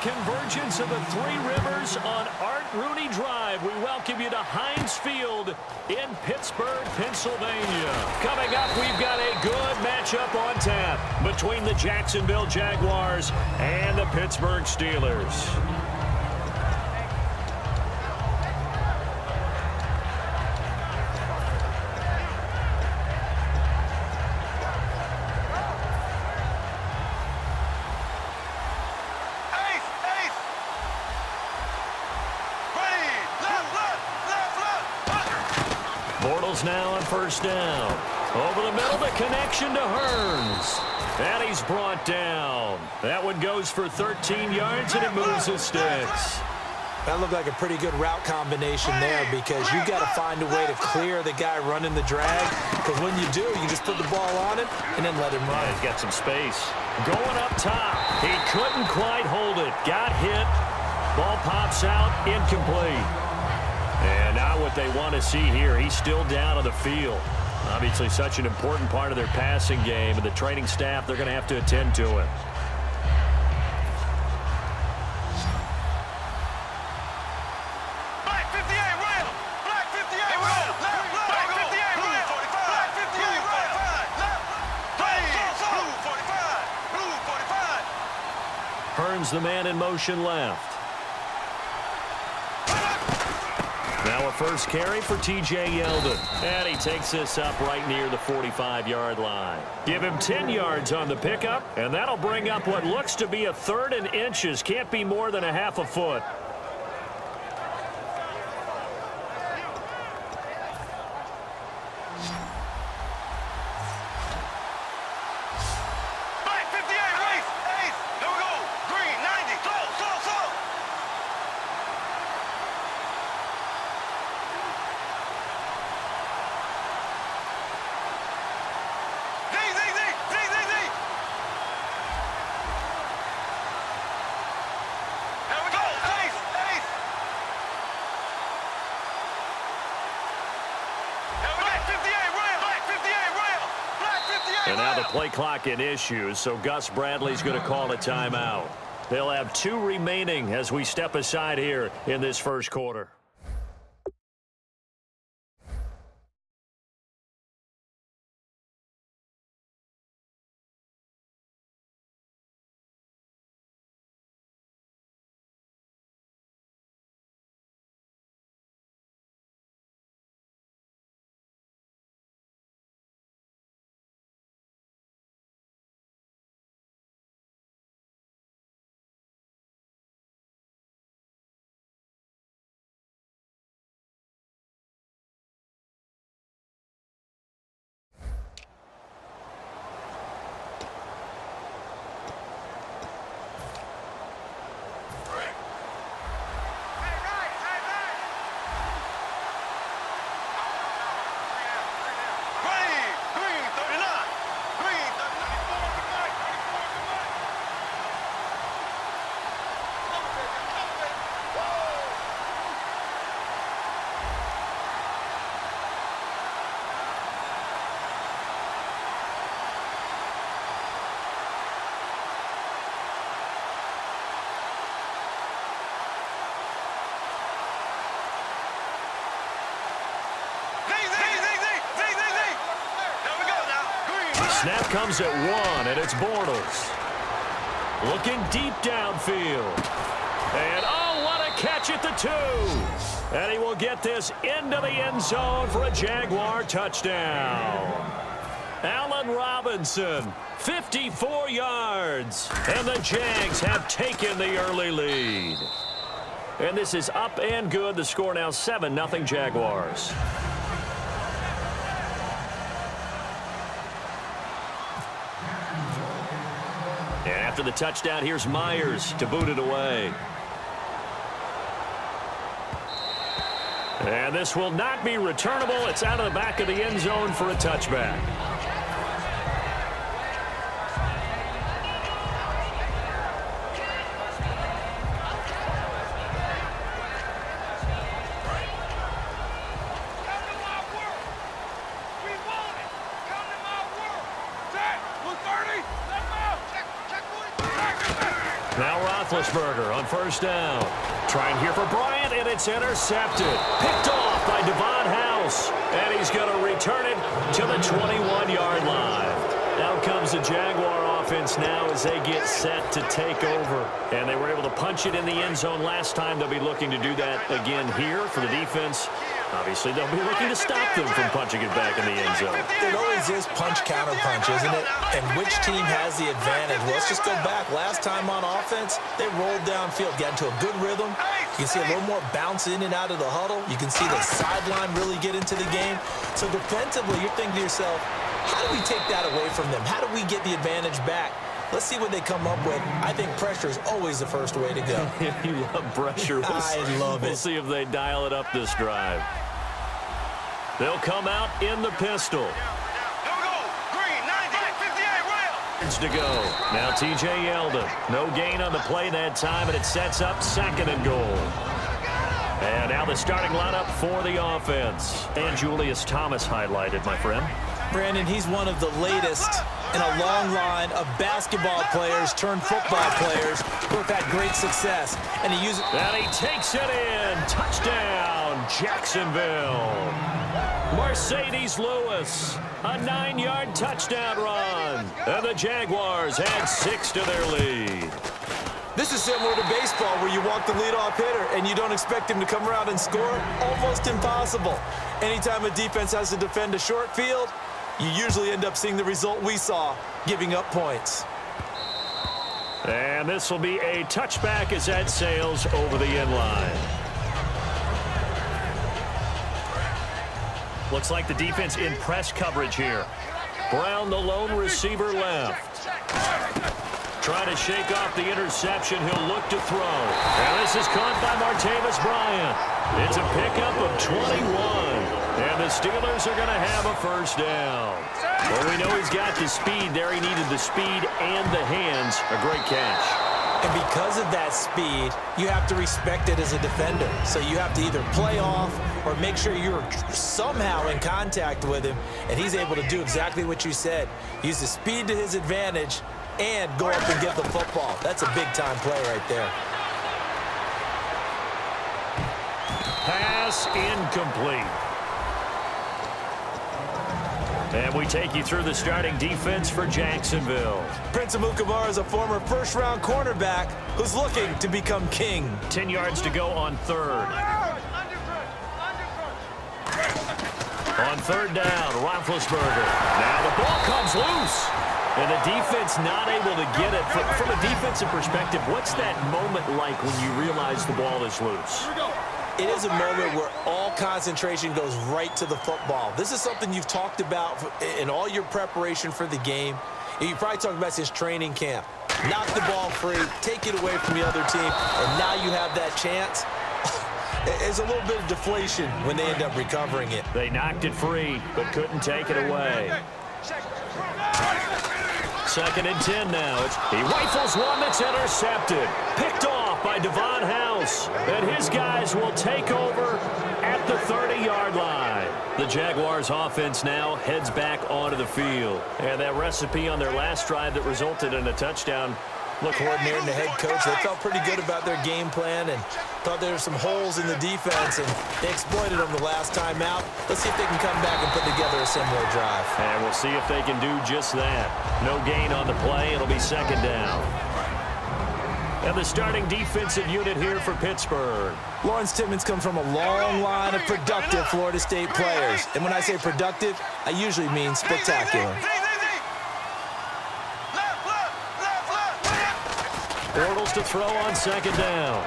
convergence of the Three Rivers on Art Rooney Drive. We welcome you to Heinz Field in Pittsburgh, Pennsylvania. Coming up, we've got a good matchup on tap between the Jacksonville Jaguars and the Pittsburgh Steelers. Now on first down. Over the middle, the connection to Hearns. And he's brought down. That one goes for 13 yards, and it moves his sticks. That looked like a pretty good route combination there because you've got to find a way to clear the guy running the drag. Because when you do, you just put the ball on it and then let him run. Yeah, he's got some space. Going up top. He couldn't quite hold it. Got hit. Ball pops out. Incomplete. And now what they want to see here, he's still down on the field. Obviously such an important part of their passing game, and the training staff, they're going to have to attend to it. Black 58, rail! Black 58, rail! Black 58, rail! Black 58, rail! Blue 45! Blue 45! Hearns the man in motion left. Now a first carry for T.J. Yeldon. And he takes this up right near the 45-yard line. Give him 10 yards on the pickup, and that'll bring up what looks to be a third and inches. Can't be more than a half a foot. Black 58, race! Ace! Here we go! Green, 90! Slow! And now the play clock in issues, so Gus Bradley's going to call a timeout. They'll have 2 remaining as we step aside here in this first quarter. Snap comes at 1, and it's Bortles. Looking deep downfield. And, oh, what a catch at the 2. And he will get this into the end zone for a Jaguar touchdown. Allen Robinson, 54 yards. And the Jags have taken the early lead. And this is up and good. The score now 7-0 Jaguars. And after the touchdown, here's Myers to boot it away. And this will not be returnable. It's out of the back of the end zone for a touchback. Roethlisberger on first down. Trying here for Bryant, and it's intercepted. Picked off by Devon House, and he's going to return it to the 21-yard line. Out comes the Jaguar offense now as they get set to take over. And they were able to punch it in the end zone last time. They'll be looking to do that again here for the defense. Obviously, they'll be looking to stop them from punching it back in the end zone. It always is punch-counter-punch, isn't it? And which team has the advantage? Well, let's just go back. Last time on offense, they rolled downfield, got into a good rhythm. You can see a little more bounce in and out of the huddle. You can see the sideline really get into the game. So defensively, you're thinking to yourself, how do we take that away from them? How do we get the advantage back? Let's see what they come up with. I think pressure is always the first way to go. You love pressure. I love it. We'll see if they dial it up this drive. They'll come out in the pistol. To go. Now T.J. Yeldon. No gain on the play that time, and it sets up 2nd and goal. And now the starting lineup for the offense. And Julius Thomas highlighted, my friend. Brandon, he's one of the latest in a long line of basketball players turned football players who have had great success. And he uses... And he takes it in. Touchdown, Jacksonville. Mercedes Lewis, a 9-yard touchdown run. And the Jaguars add 6 to their lead. This is similar to baseball where you walk the leadoff hitter and you don't expect him to come around and score. Almost impossible. Anytime a defense has to defend a short field, you usually end up seeing the result we saw, giving up points. And this will be a touchback as that sails over the end line. Looks like the defense in press coverage here. Brown, the lone receiver, left. Trying to shake off the interception. He'll look to throw. And this is caught by Martavis Bryant. It's a pickup of 21. And the Steelers are going to have a first down. Well, we know he's got the speed there. He needed the speed and the hands. A great catch. And because of that speed, you have to respect it as a defender. So you have to either play off or make sure you're somehow in contact with him. And he's able to do exactly what you said. Use the speed to his advantage and go up and get the football. That's a big-time play right there. Pass incomplete. And we take you through the starting defense for Jacksonville. Prince Amukamara is a former first-round cornerback who's looking to become king. 10 yards to go on 3rd. On 3rd down, Roethlisberger. Now the ball comes loose. And the defense not able to get it. From a defensive perspective, what's that moment like when you realize the ball is loose? It is a moment where all concentration goes right to the football. This is something you've talked about in all your preparation for the game. You probably talked about since training camp. Knock the ball free, take it away from the other team, and now you have that chance. There's a little bit of deflation when they end up recovering it. They knocked it free, but couldn't take it away. 2nd and 10 now. He rifles one that's intercepted. Picked off by Devon House. And his guys will take over at the 30-yard line. The Jaguars offense now heads back onto the field. And that recipe on their last drive that resulted in a touchdown. Look, coordinator and the head coach, they felt pretty good about their game plan and thought there were some holes in the defense, and they exploited them the last time out. Let's see if they can come back and put together a similar drive. And we'll see if they can do just that. No gain on the play. It'll be 2nd down. And the starting defensive unit here for Pittsburgh. Lawrence Timmons comes from a long line of productive Florida State players. And when I say productive, I usually mean spectacular. Bortles to throw on 2nd down.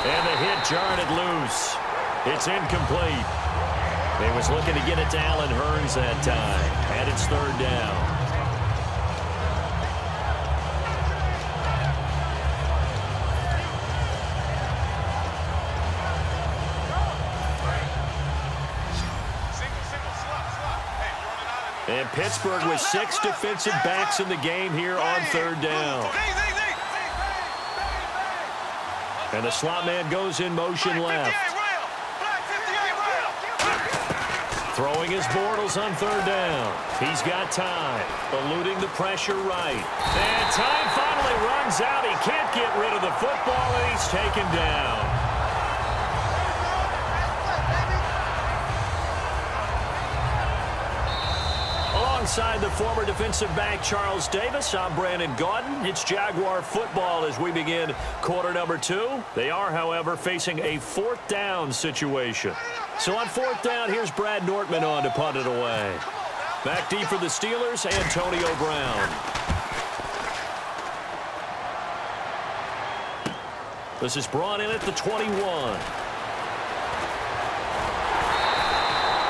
And the hit jarred it loose. It's incomplete. He was looking to get it to Allen Hurns that time. And it's 3rd down. And Pittsburgh with 6 defensive backs in the game here on 3rd down. And the slot man goes in motion left. Throwing his Bortles on 3rd down. He's got time. Eluding the pressure right. And time finally runs out. He can't get he's taken down. Alongside the former defensive back Charles Davis, I'm Brandon Gaudin. It's Jaguar football as we begin quarter number 2. They are, however, facing a fourth down situation. So on fourth down, here's Brad Nortman on to punt it away. Back deep for the Steelers, Antonio Brown. This is brought in at the 21.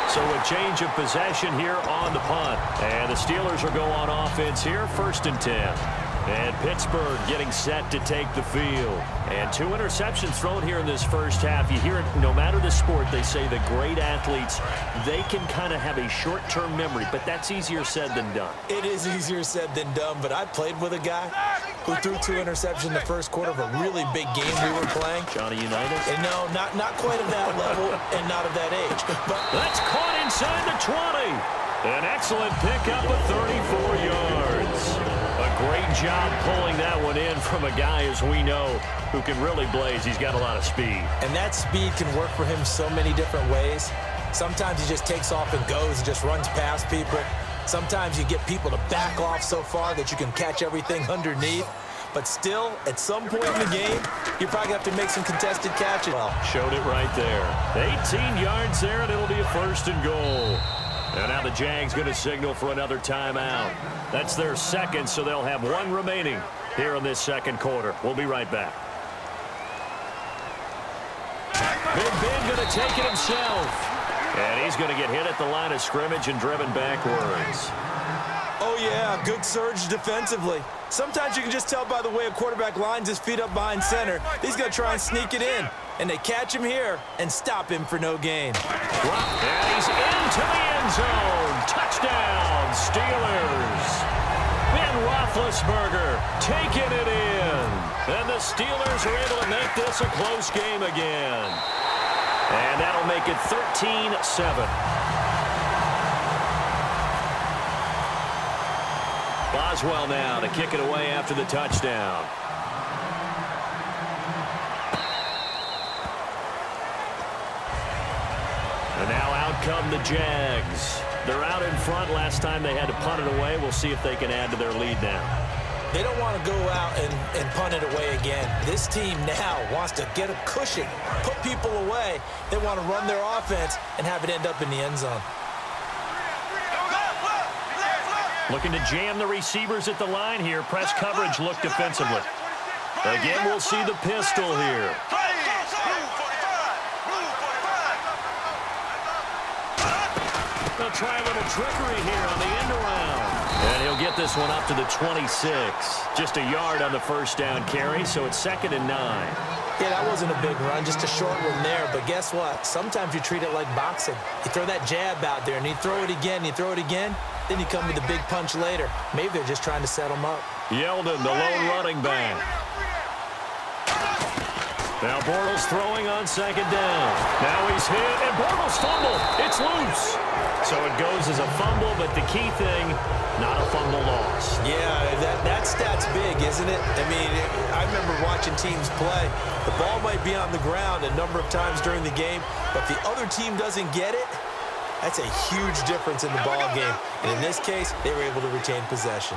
So a change of possession here on the punt. And the Steelers will go on offense here, 1st and 10. And Pittsburgh getting set to take the field. And 2 interceptions thrown here in this first half. You hear it, no matter the sport, they say the great athletes, they can kind of have a short-term memory, but that's easier said than done. It is easier said than done, but I played with a guy who threw 2 interceptions in the first quarter of a really big game we were playing. Johnny Unitas? And no, not quite at that level and not of that age. But that's caught inside the 20. An excellent pickup of 34 yards. A great job pulling that one in from a guy, as we know, who can really blaze. He's got a lot of speed. And that speed can work for him so many different ways. Sometimes he just takes off and goes and just runs past people. Sometimes you get people to back off so far that you can catch everything underneath. But still, at some point in the game, you probably have to make some contested catches. Well, showed it right there. 18 yards there, and it'll be a 1st and goal. And now the Jags going to signal for another timeout. That's their second, so they'll have 1 remaining here in this second quarter. We'll be right back. Big Ben going to take it himself. And he's going to get hit at the line of scrimmage and driven backwards. Oh, yeah, good surge defensively. Sometimes you can just tell by the way a quarterback lines his feet up behind center. He's going to try and sneak it in. And they catch him here and stop him for no gain. And he's into the end zone. Touchdown, Steelers. Ben Roethlisberger taking it in. And the Steelers are able to make this a close game again. And that'll make it 13-7. Boswell now to kick it away after the touchdown. And now out come the Jags. They're out in front. Last time they had to punt it away. We'll see if they can add to their lead now. They don't want to go out and punt it away again. This team now wants to get a cushion, put people away. They want to run their offense and have it end up in the end zone. Looking to jam the receivers at the line here. Press coverage look defensively. Again, we'll see the pistol here. They'll try a little trickery here on the end around. And he'll get this one up to the 26. Just a yard on the first down carry, so it's 2nd and 9. Yeah, that wasn't a big run, just a short one there. But guess what? Sometimes you treat it like boxing. You throw that jab out there, and you throw it again, you throw it again. Then you come with a big punch later. Maybe they're just trying to set him up. Yeldon, the lone running back. Now Bortles throwing on 2nd down. Now he's hit, and Bortles fumble. It's loose. So it goes as a fumble, but the key thing, not a fumble loss. Yeah, that stat's big, isn't it? I mean, I remember watching teams play. The ball might be on the ground a number of times during the game, but the other team doesn't get it. That's a huge difference in the ball game. And in this case, they were able to retain possession.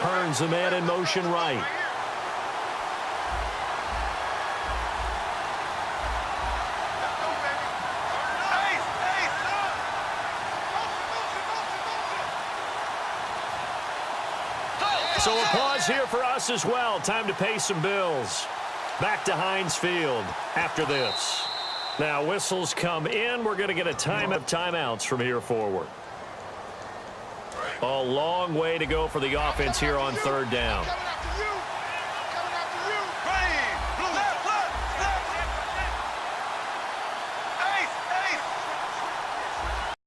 Hearns, the man in motion right. So a pause here for us as well. Time to pay some bills. Back to Heinz Field after this. Now whistles come in. We're going to get a time of timeouts from here forward. A long way to go for the offense here on 3rd down.